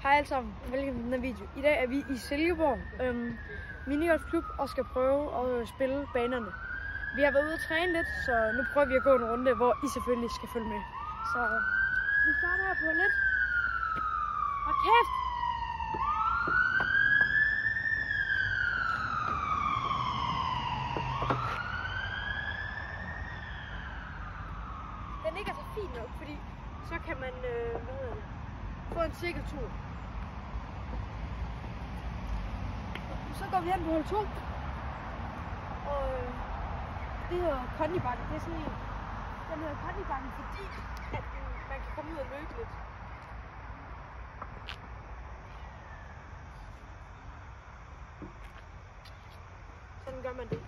Hej alle sammen, velkommen til den her video. I dag er vi i Silkeborg minigolfklub og skal prøve at spille banerne. Vi har været ude at træne lidt, så nu prøver vi at gå en runde, hvor I selvfølgelig skal følge med. Så vi starter her på lidt. Og kæft! Den ikke er så fin nok, fordi så kan man få en sikker tur. Så går vi hen på hul 2. Og det hedder Condibakken. Det er sådan en. Den hedder Condibakken, fordi at man kan komme ud og løbe lidt. Sådan gør man det.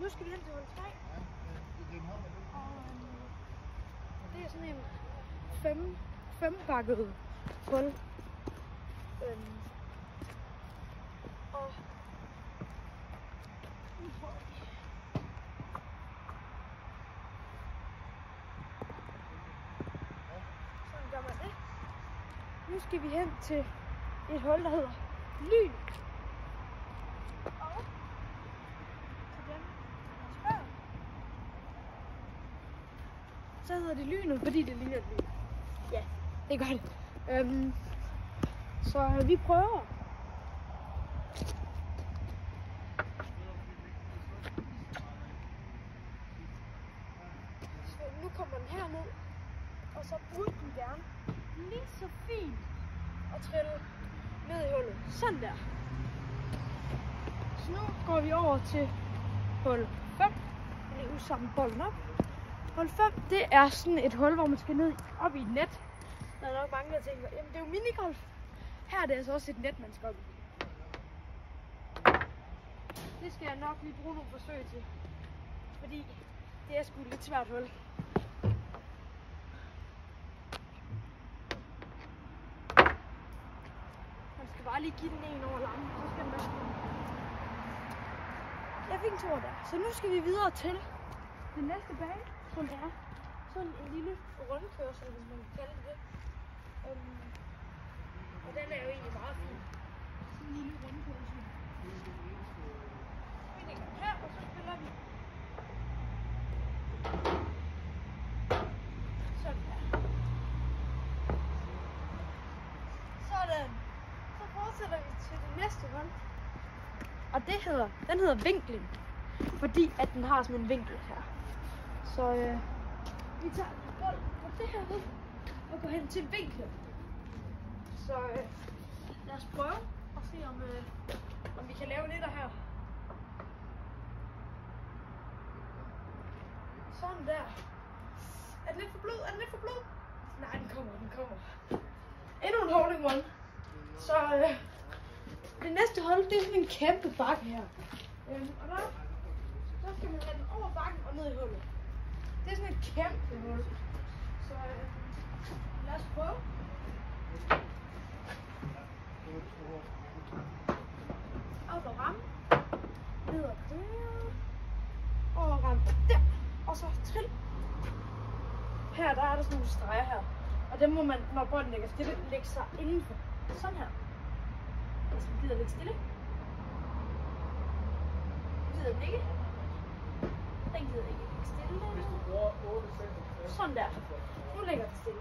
Nu skal vi hen til hul 3. Og det er sådan en fembakket hul. Og nu prøver vi. Sådan gør man det. Nu skal vi hen til et hul, der hedder Lyn. Og til dem, der spørger, så hedder det Lynet, fordi det ligner et lyn. Ja, det gør det. Så vi prøver. Nu kommer den herned, og så burde den gerne lige så fint at trille ned i hullet. Sådan der. Så nu går vi over til hul 5. Jeg vil samle bolden op. Hul 5, det er sådan et hul, hvor man skal ned op i et net. Der er nok mange, der tænker, jamen det er jo minigolf. Her er det altså også et net, man skal op i. Det skal jeg nok lige bruge nogle forsøg til, fordi det er sgu et lidt svært hul. Man skal bare lige give den en over lampen, så skal den nok komme. Jeg fik en tur der, så nu skal vi videre til den næste bane, som er sådan en lille rundkørsel, hvis man kan kalde det. Og den er jo egentlig meget fin. Sådan en lille rundkørsel. Vi lægger den her, og så spiller vi. Sådan her. Sådan. Så fortsætter vi til det næste hul. Og den hedder vinkling. Fordi at den har sådan en vinkel her. Så vi tager bolden på det her hul og går hen til vinklen. Så lad os prøve og se om vi kan lave lidt af her. Sådan der. Er den lidt for blød? Er den lidt for blød? Nej, den kommer. Endnu en hole in one. Så det næste hul, det er sådan en kæmpe bakke her. Og der skal man have den over bakken og ned i hullet. Det er sådan et kæmpe hul. Så lad os prøve. Op og ramme. Ned og der. Og ramme der. Og så trill. Her der er der sådan nogle streger her. Og dem må man, når bolden ligger stille, lægge sig indenfor. Sådan her. Hvis man gider lidt stille. Gider den ikke? Den gider ikke ligge stille. Sådan der. Nu ligger den stille.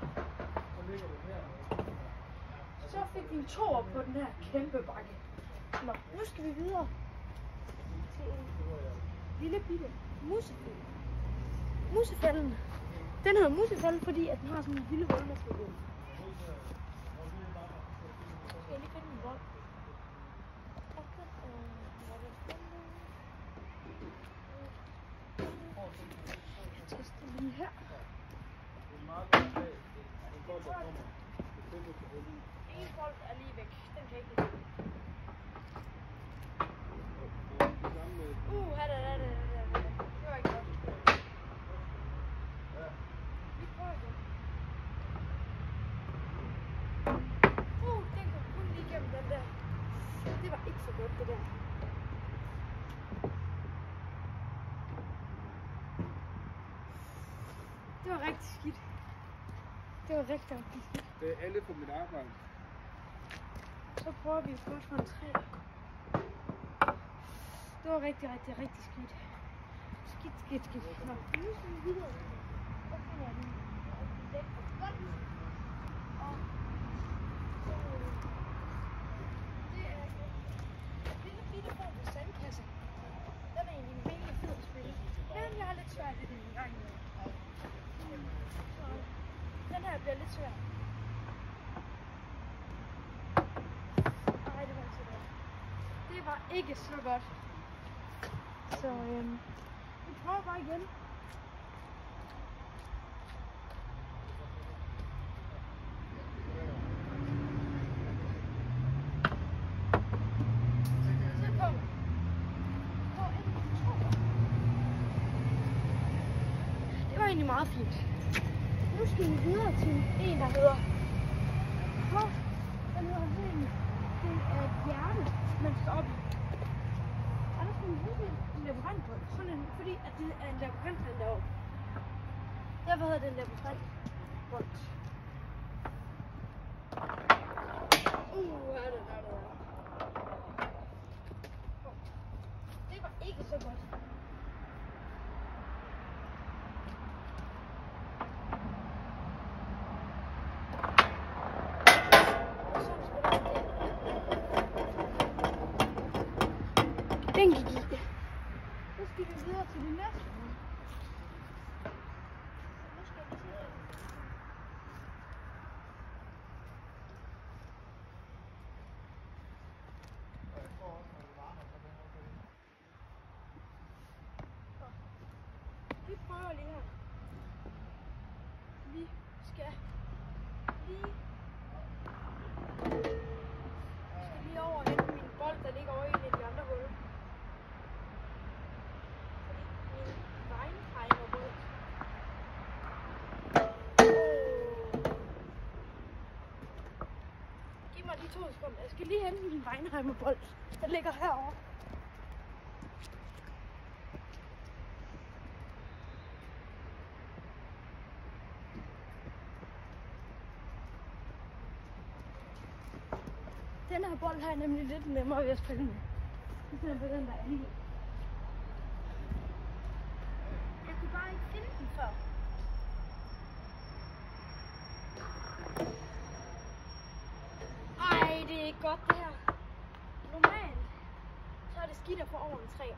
Så fik vi en toer på den her kæmpe bakke. Nå, nu skal vi videre til en lille bitte musefælde. Musefælden. Den hedder musefælden, fordi at den har sådan en lille hul, man skal gå. Så skal jeg lige finde en bold. Jeg tester lige her. En bold er lige væk. Den kan ikke lide. Her er det. Det var ikke godt. Vi prøver igen. Den kom kun lige igennem den der. Det var ikke så godt, det der. Det var rigtig skidt. Det var rigtig skidt. Det er alle på mit arbejde. Så prøver vi først for en 3. Det var rigtig skidt. Skidt. Nå, nu skal vi videre. Så finder jeg den. Og det er en lille bitte form for sandkasse. Den er egentlig mega fed at spille. Men jeg har lidt svært ved den en gang. Så den her bliver lidt svær. Nej, det var ikke så godt. Det var ikke så godt. Så vi prøver bare igen. Det var egentlig meget fint. Nu skal vi videre til en, der hedder den hedder helt. Det er et hjerte, man skal op i. Og der skal vi videre en labyrintbold. Sådan en, fordi at det er en labyrint, den deroppe. Derfor hedder det en labyrintbold. Det var ikke så godt. Den gik i. Så skal vi videre til det næste. Nu skal vi se. Vi prøver lige her. Vi skal lige over og hente min bold, der ligger over i en af de andre huller. Fordi min vineheimerbold. Giv mig de 2 sekunder. Jeg skal lige hente min vineheimerbold, der ligger herovre. Den her bold har jeg nemlig lidt nemmere ved at spille med. I stedet for den der er lige. Jeg kunne bare ikke finde den før. Ej, det er ikke godt det her. Normalt så er det skidt at få over en 3'er.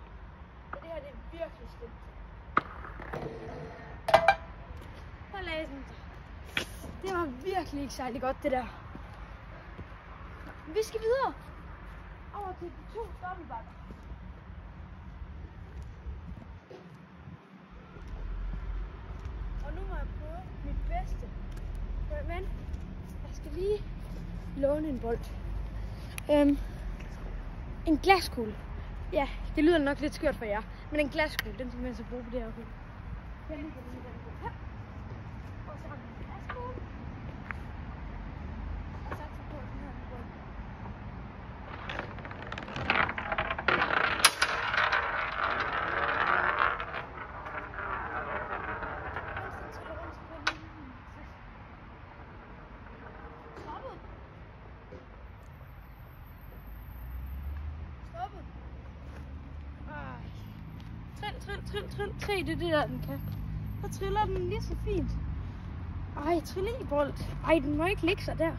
Og det her det er virkelig slemt. Så lagde den. Det var virkelig ikke særlig godt det der. Vi skal videre over til de 2 dobbeltbakker. Og nu må jeg prøve mit bedste. Men jeg skal lige låne en bold. En glaskugle. Ja, det lyder nok lidt skørt for jer. Men en glaskugle, den skal man så bruge på det her hul. Jeg lægger den i den her. Og så har vi en glaskugle. Og så på den her bold. Trill, det er det der, den kan. Så triller den lige så fint. Ej, trill i bold. Ej, den må ikke ligge sig der.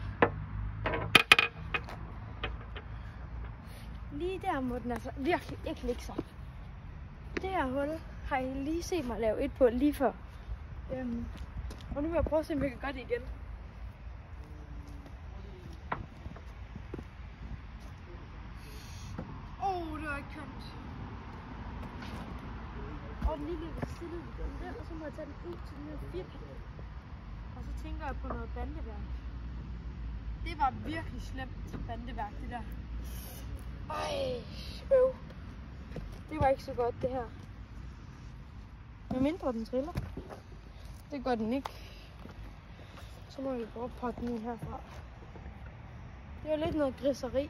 Lige der må den altså virkelig ikke ligge sig. Det her hul har I lige set mig lave et på lige før. Og nu vil jeg prøve at se, om jeg kan gøre det igen. Det var ikke kønt. Og den lige ved siden af den, og så må jeg tage den ud til den her firkant. Og så tænker jeg på noget bandeværk. Det var virkelig slemt bandeværk, det der. Ej, det var ikke så godt, det her. Med mindre den triller. Det gør den ikke. Så må vi prøve at potte den herfra. Det er lidt noget griseri.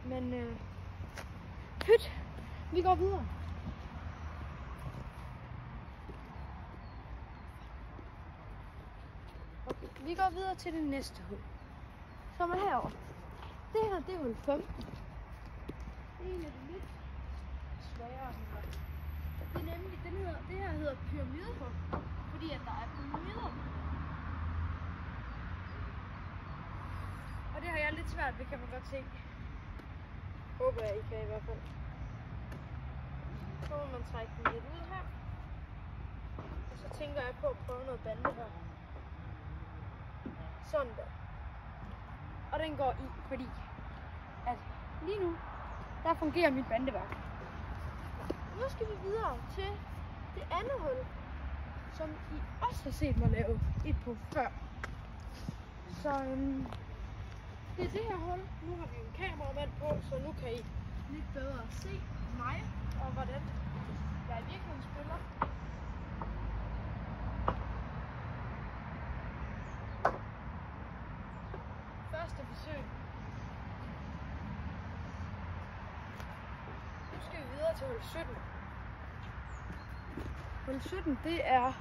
Men pyt, vi går videre. Okay, vi går videre til det næste hul. Så er man herovre. Det her, det er hul 15. Det er en af de lidt sværere huller. Det er nemlig, det her hedder pyramidehul, fordi at der er pyramider. Og det har jeg lidt svært ved, kan man godt se. Håber jeg, I kan i hvert fald. Så må man trække den lidt ud her. Og så tænker jeg på at prøve noget bande her. Sådan der. Og den går i, fordi at lige nu, der fungerer mit bandeværk. Nu skal vi videre til det andet hul, som I også har set mig lave et på før. Så det er det her hul. Nu har vi en kameramand på, så nu kan I lidt bedre se mig og hvordan jeg i virkeligheden spiller. Første forsøg. Nu skal vi videre til hul 17. Hul 17, det er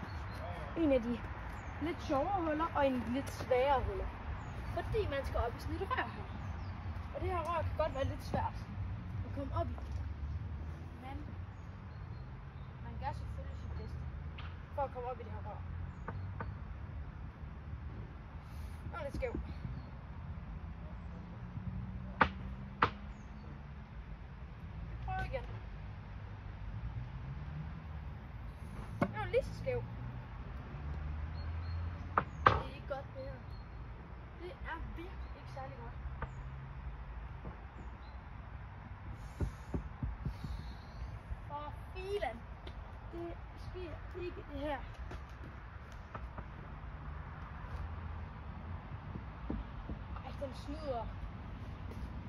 en af de lidt sjovere huller og en lidt sværere huller. Fordi man skal op i sådan et rør her. Og det her rør kan godt være lidt svært at komme op i. Men man gør selvfølgelig sit bedste for at komme op i det her rør. Og lidt skæv. Prøv igen. Det var lige så skæv. Det er ikke godt det her. Det er virkelig ikke særlig godt. For filan. Det sker ikke det her. Ej, den snyder.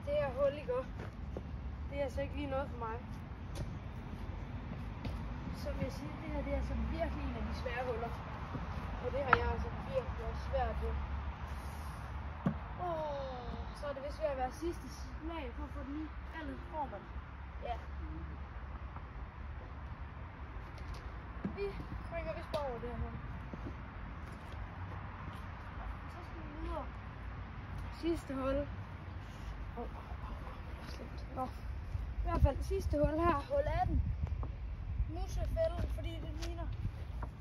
Det her hul ikke op. Det er altså ikke lige noget for mig. Så vil jeg sige, at det her det er altså virkelig en af de svære huller. Og det har jeg altså virkelig også svært ved. Så er det vist ved at være sidste slag for at få den i. Ellers får man. Ja. Vi springer vist over det her hul. Så skal vi videre. Sidste hul. Nå. I hvert fald sidste hul her. Hul 18. Musefælden, fordi det ligner.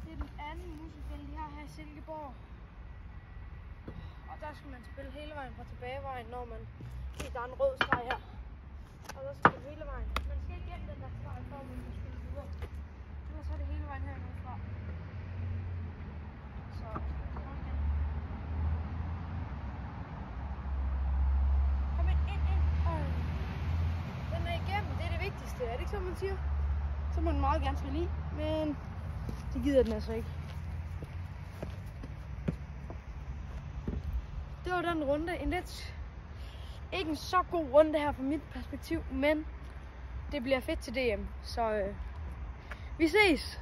Det er den anden musefælde, de har her i Silkeborg. Og der skal man spille hele vejen fra tilbagevejen, når man ser, der er en rød streg her. Og der skal man hele vejen. Man skal igennem den der streg, for at man kan spille videre. Ellers er det hele vejen hernede fra. Så kom igen. Kom ind. Den er igennem, det er det vigtigste. Er det ikke så, man siger? Så må den meget gerne spille i, men det gider den altså ikke. Det var den runde. Ikke en så god runde her fra mit perspektiv, men det bliver fedt til DM. Så vi ses!